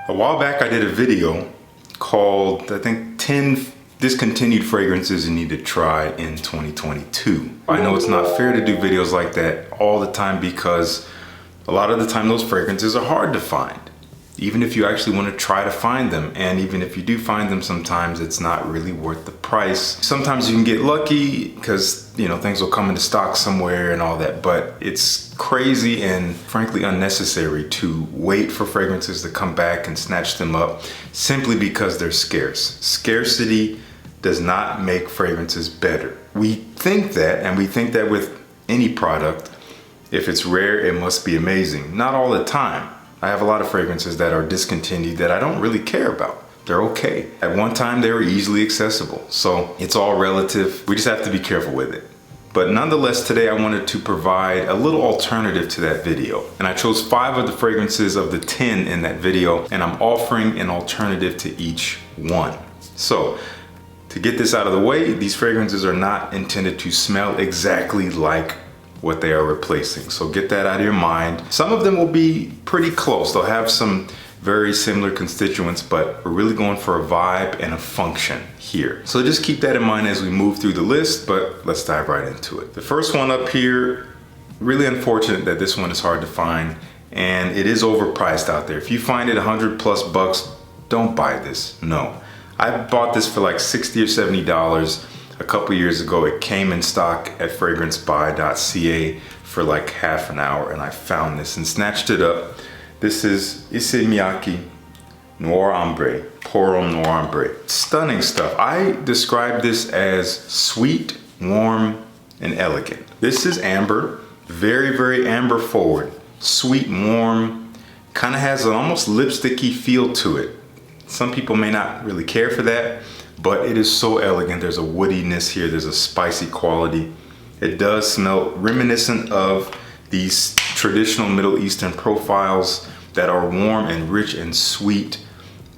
A while back I did a video called, I think, 10 discontinued fragrances you need to try in 2022. I know it's not fair to do videos like that all the time because a lot of the time those fragrances are hard to find. Even if you actually want to try to find them, and even if you do find them, sometimes it's not really worth the price. Sometimes you can get lucky because, you know, things will come into stock somewhere and all that, but it's crazy and frankly unnecessary to wait for fragrances to come back and snatch them up simply because they're scarce. Scarcity does not make fragrances better. We think that, and we think that with any product. If it's rare, it must be amazing. Not all the time. I have a lot of fragrances that are discontinued that I don't really care about. They're okay. At one time, they were easily accessible. So it's all relative. We just have to be careful with it. But nonetheless, today I wanted to provide a little alternative to that video. And I chose 5 of the fragrances of the 10 in that video, and I'm offering an alternative to each one. So to get this out of the way, these fragrances are not intended to smell exactly like what they are replacing. So get that out of your mind. Some of them will be pretty close. They'll have some very similar constituents, but we're really going for a vibe and a function here. So just keep that in mind as we move through the list, but let's dive right into it. The first one up here, really unfortunate that this one is hard to find and it is overpriced out there. If you find it $100+ don't buy this, no. I bought this for like $60 or $70. A couple years ago, it came in stock at fragrancebuy.ca for like half an hour, and I found this and snatched it up. This is Isimiyaki Noir Ombre, Pour Noir Ombre. Stunning stuff. I describe this as sweet, warm, and elegant. This is amber, very, very amber forward. Sweet, warm, kind of has an almost lipsticky feel to it. Some people may not really care for that, but it is so elegant. There's a woodiness here, there's a spicy quality. It does smell reminiscent of these traditional Middle Eastern profiles that are warm and rich and sweet,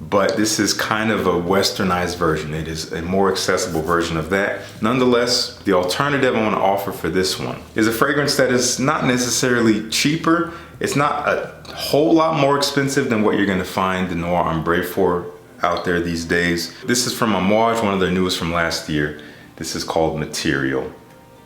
but this is kind of a westernized version. It is a more accessible version of that. Nonetheless, the alternative I want to offer for this one is a fragrance that is not necessarily cheaper. It's not a whole lot more expensive than what you're going to find the Noir Ombre for out there these days. This is from Oud Jour, one of their newest from last year. This is called Material.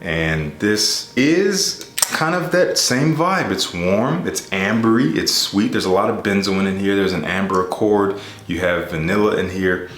And this is kind of that same vibe. It's warm, it's ambery, it's sweet. There's a lot of benzoin in here. There's an amber accord. You have vanilla in here.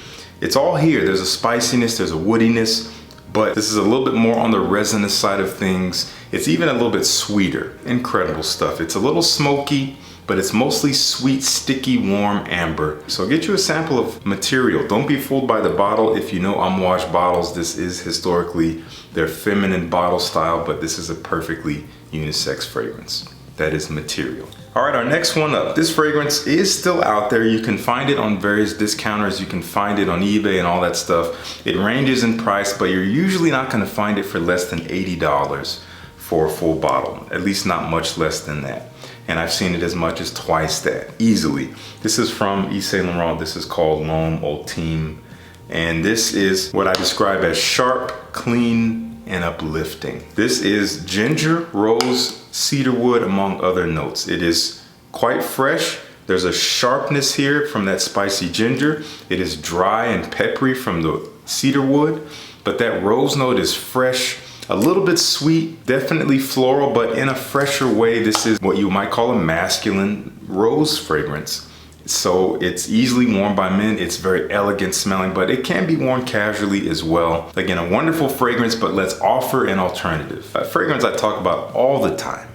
It's all here. There's a spiciness, there's a woodiness, but this is a little bit more on the resinous side of things. It's even a little bit sweeter. Incredible stuff. It's a little smoky, but it's mostly sweet, sticky, warm amber. So get you a sample of Material. Don't be fooled by the bottle. If you know unwashed bottles, this is historically their feminine bottle style, but this is a perfectly unisex fragrance. That is Material. All right, our next one up. This fragrance is still out there. You can find it on various discounters. You can find it on eBay and all that stuff. It ranges in price, but you're usually not gonna find it for less than $80 for a full bottle, at least not much less than that. And I've seen it as much as twice that, easily. This is from Yves Saint Laurent. This is called L'Homme Ultime. And this is what I describe as sharp, clean, and uplifting. This is ginger, rose, cedarwood, among other notes. It is quite fresh. There's a sharpness here from that spicy ginger. It is dry and peppery from the cedarwood, but that rose note is fresh, a little bit sweet, definitely floral, but in a fresher way. This is what you might call a masculine rose fragrance. So it's easily worn by men. It's very elegant smelling, but it can be worn casually as well. Again, a wonderful fragrance, but let's offer an alternative. A fragrance I talk about all the time.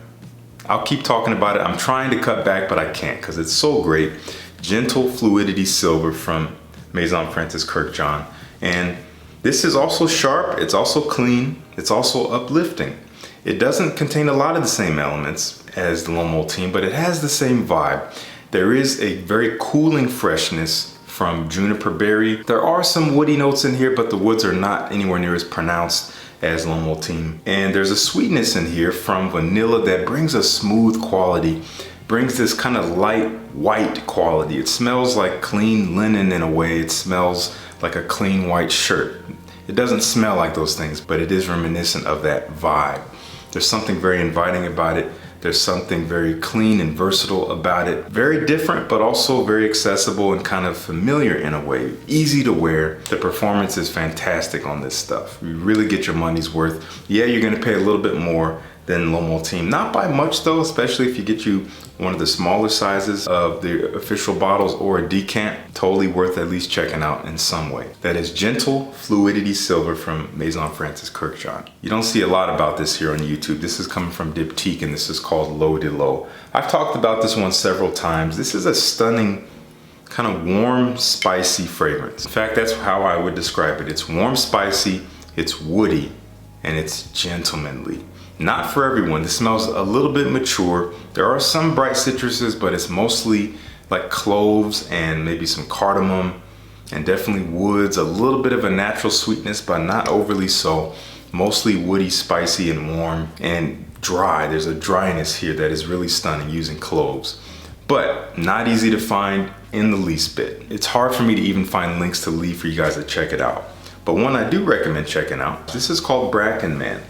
I'll keep talking about it. I'm trying to cut back, but I can't because it's so great. Gentle Fluidity Silver from Maison Francis Kurkdjian. And this is also sharp, it's also clean, it's also uplifting. It doesn't contain a lot of the same elements as the L'Homme Ultime, but it has the same vibe. There is a very cooling freshness from juniper berry. There are some woody notes in here, but the woods are not anywhere near as pronounced as L'Homme Ultime. And there's a sweetness in here from vanilla that brings a smooth quality, brings this kind of light white quality. It smells like clean linen in a way. It smells like a clean white shirt. It doesn't smell like those things, but it is reminiscent of that vibe. There's something very inviting about it. There's something very clean and versatile about it. Very different, but also very accessible and kind of familiar in a way. Easy to wear. The performance is fantastic on this stuff. You really get your money's worth. Yeah, you're gonna pay a little bit more than L'Homme Ultime. Not by much though, especially if you get you one of the smaller sizes of the official bottles or a decant. Totally worth at least checking out in some way. That is Gentle Fluidity Silver from Maison Francis Kurkdjian. You don't see a lot about this here on YouTube. This is coming from Diptyque and this is called L'Eau de l'Eau. I've talked about this one several times. This is a stunning kind of warm, spicy fragrance. In fact, that's how I would describe it. It's warm, spicy, it's woody, and it's gentlemanly. Not for everyone. This smells a little bit mature. There are some bright citruses, but it's mostly like cloves and maybe some cardamom and definitely woods, a little bit of a natural sweetness, but not overly so. Mostly woody, spicy, and warm and dry. There's a dryness here that is really stunning using cloves, but not easy to find in the least bit. It's hard for me to even find links to leave for you guys to check it out. But one I do recommend checking out, this is called Bracken Man.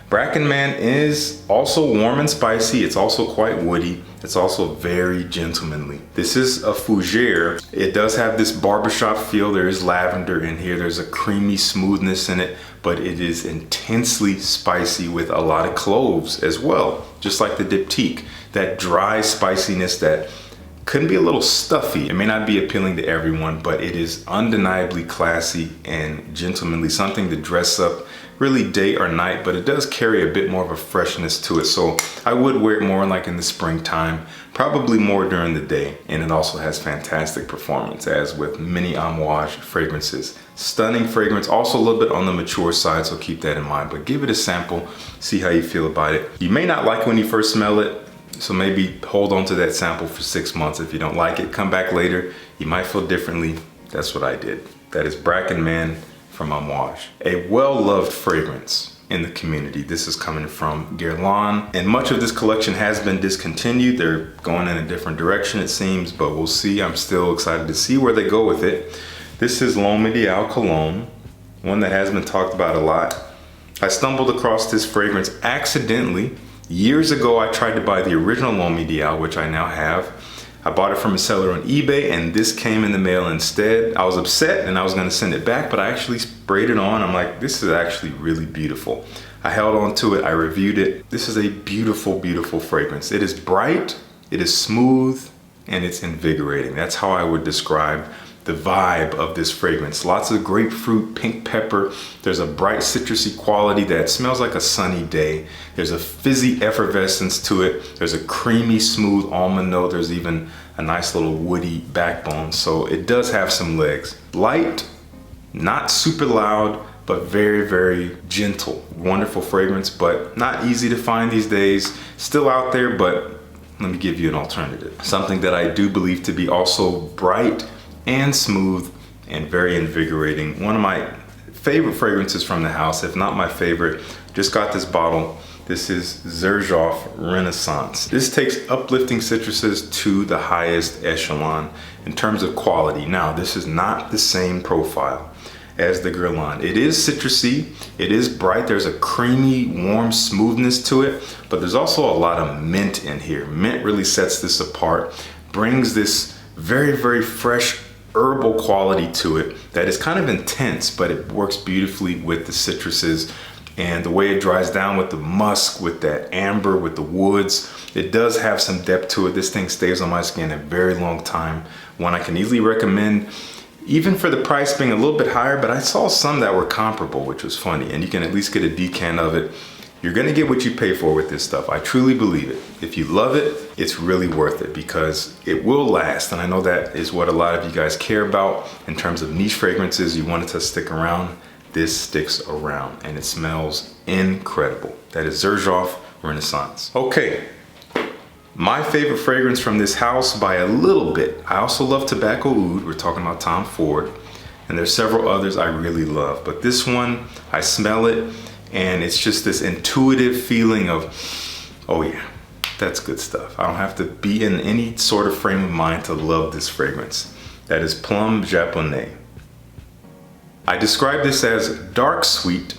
Bracken Man is also warm and spicy. It's also quite woody. It's also very gentlemanly. This is a fougere. It does have this barbershop feel. There is lavender in here. There's a creamy smoothness in it, but it is intensely spicy with a lot of cloves as well, just like the Diptyque. That dry spiciness that could be a little stuffy. It may not be appealing to everyone, but it is undeniably classy and gentlemanly, something to dress up really day or night, but it does carry a bit more of a freshness to it. So I would wear it more like in the springtime, probably more during the day. And it also has fantastic performance, as with many Amouage fragrances. Stunning fragrance, also a little bit on the mature side, so keep that in mind, but give it a sample, see how you feel about it. You may not like it when you first smell it, so maybe hold on to that sample for 6 months. If you don't like it, come back later. You might feel differently. That's what I did. That is Bracken Man from Amouage. A well-loved fragrance in the community. This is coming from Guerlain, and much of this collection has been discontinued. They're going in a different direction, it seems, but we'll see. I'm still excited to see where they go with it. This is L'Homme Ideal Cologne, one that has been talked about a lot. I stumbled across this fragrance accidentally. Years ago, I tried to buy the original L'Homme Ideal, which I now have. I bought it from a seller on eBay and this came in the mail instead. I was upset and I was gonna send it back, but I actually sprayed it on. I'm like, this is actually really beautiful. I held on to it, I reviewed it. This is a beautiful, beautiful fragrance. It is bright, it is smooth, and it's invigorating. That's how I would describe the vibe of this fragrance. Lots of grapefruit, pink pepper. There's a bright citrusy quality that smells like a sunny day. There's a fizzy effervescence to it. There's a creamy, smooth almond note. There's even a nice little woody backbone. So it does have some legs. Light, not super loud, but very, very gentle. Wonderful fragrance, but not easy to find these days. Still out there, but let me give you an alternative. Something that I do believe to be also bright and smooth and very invigorating. One of my favorite fragrances from the house, if not my favorite. Just got this bottle. This is Zerg Off Renaissance. This takes uplifting citruses to the highest echelon in terms of quality. Now, this is not the same profile as the Guerlain. It is citrusy, it is bright, there's a creamy, warm smoothness to it, but there's also a lot of mint in here. Mint really sets this apart, brings this very, very fresh herbal quality to it that is kind of intense, but it works beautifully with the citruses and the way it dries down with the musk, with that amber, with the woods. It does have some depth to it. This thing stays on my skin a very long time. One I can easily recommend, even for the price being a little bit higher, but I saw some that were comparable, which was funny, and you can at least get a decant of it. You're gonna get what you pay for with this stuff. I truly believe it. If you love it, it's really worth it because it will last. And I know that is what a lot of you guys care about in terms of niche fragrances. You want it to stick around. This sticks around and it smells incredible. That is Zerg Off Renaissance. Okay, my favorite fragrance from this house by a little bit. I also love Tobacco Oud. We're talking about Tom Ford. And there's several others I really love. But this one, I smell it. And it's just this intuitive feeling of, oh yeah, that's good stuff. I don't have to be in any sort of frame of mind to love this fragrance. That is Plum Japanese. I describe this as dark sweet.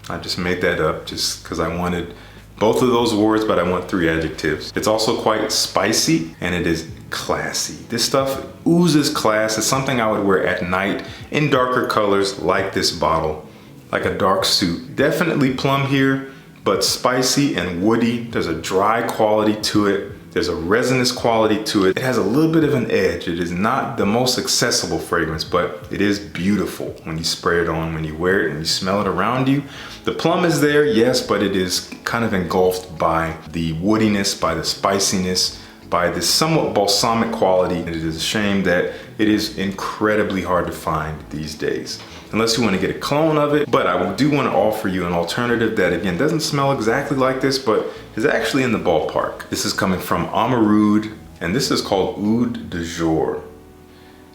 I just made that up just because I wanted Both of those words, but I want 3 adjectives. It's also quite spicy and it is classy. This stuff oozes class. It's something I would wear at night in darker colors like this bottle, like a dark suit. Definitely plum here, but spicy and woody. There's a dry quality to it. There's a resinous quality to it. It has a little bit of an edge. It is not the most accessible fragrance, but it is beautiful when you spray it on, when you wear it and you smell it around you. The plum is there, yes, but it is kind of engulfed by the woodiness, by the spiciness, by this somewhat balsamic quality. It is a shame that it is incredibly hard to find these days, unless you want to get a clone of it. But I do want to offer you an alternative that, again, doesn't smell exactly like this, but is actually in the ballpark. This is coming from Oud, and this is called Oud Jour.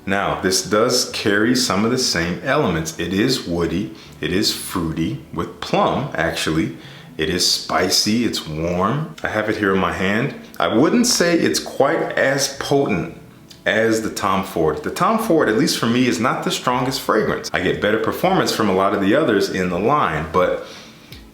Now, this does carry some of the same elements. It is woody, it is fruity, with plum, actually. It is spicy, it's warm. I have it here in my hand. I wouldn't say it's quite as potent as the Tom Ford. The Tom Ford, at least for me, is not the strongest fragrance. I get better performance from a lot of the others in the line, but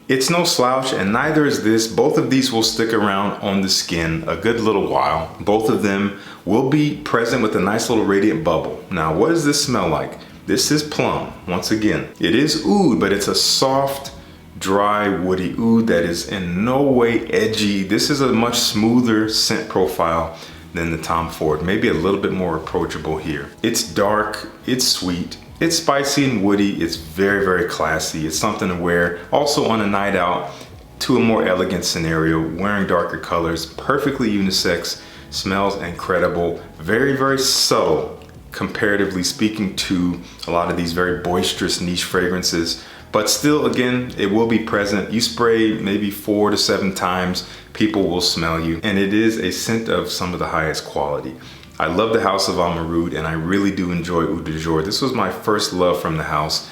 it's no slouch, and neither is this. Both of these will stick around on the skin a good little while. Both of them will be present with a nice little radiant bubble. Now, what does this smell like? This is plum, once again. It is oud, but it's a soft, dry, woody oud that is in no way edgy. This is a much smoother scent profile than the Tom Ford, maybe a little bit more approachable here. It's dark, it's sweet, it's spicy and woody, it's very, very classy. It's something to wear also on a night out to a more elegant scenario, wearing darker colors, perfectly unisex, smells incredible, very, very subtle, comparatively speaking to a lot of these very boisterous niche fragrances. But still, again, it will be present. You spray maybe 4 to 7 times, people will smell you. And it is a scent of some of the highest quality. I love the house of Oud, and I really do enjoy Oud Jour. This was my first love from the house,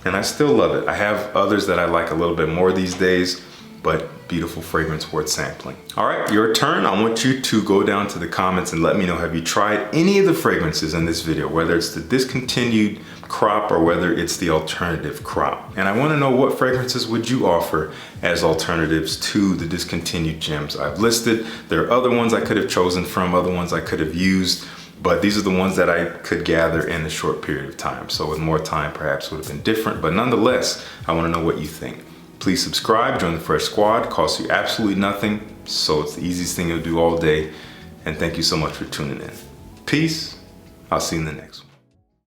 and I still love it. I have others that I like a little bit more these days, but beautiful fragrance worth sampling. All right, your turn. I want you to go down to the comments and let me know, have you tried any of the fragrances in this video, whether it's the discontinued crop or whether it's the alternative crop. And I want to know, what fragrances would you offer as alternatives to the discontinued gems I've listed? There are other ones I could have chosen from, other ones I could have used, but these are the ones that I could gather in a short period of time. So with more time, perhaps would have been different, but nonetheless, I want to know what you think. Please subscribe, join the Fresh Squad. Costs you absolutely nothing, so it's the easiest thing you'll do all day. And thank you so much for tuning in. Peace. I'll see you in the next one.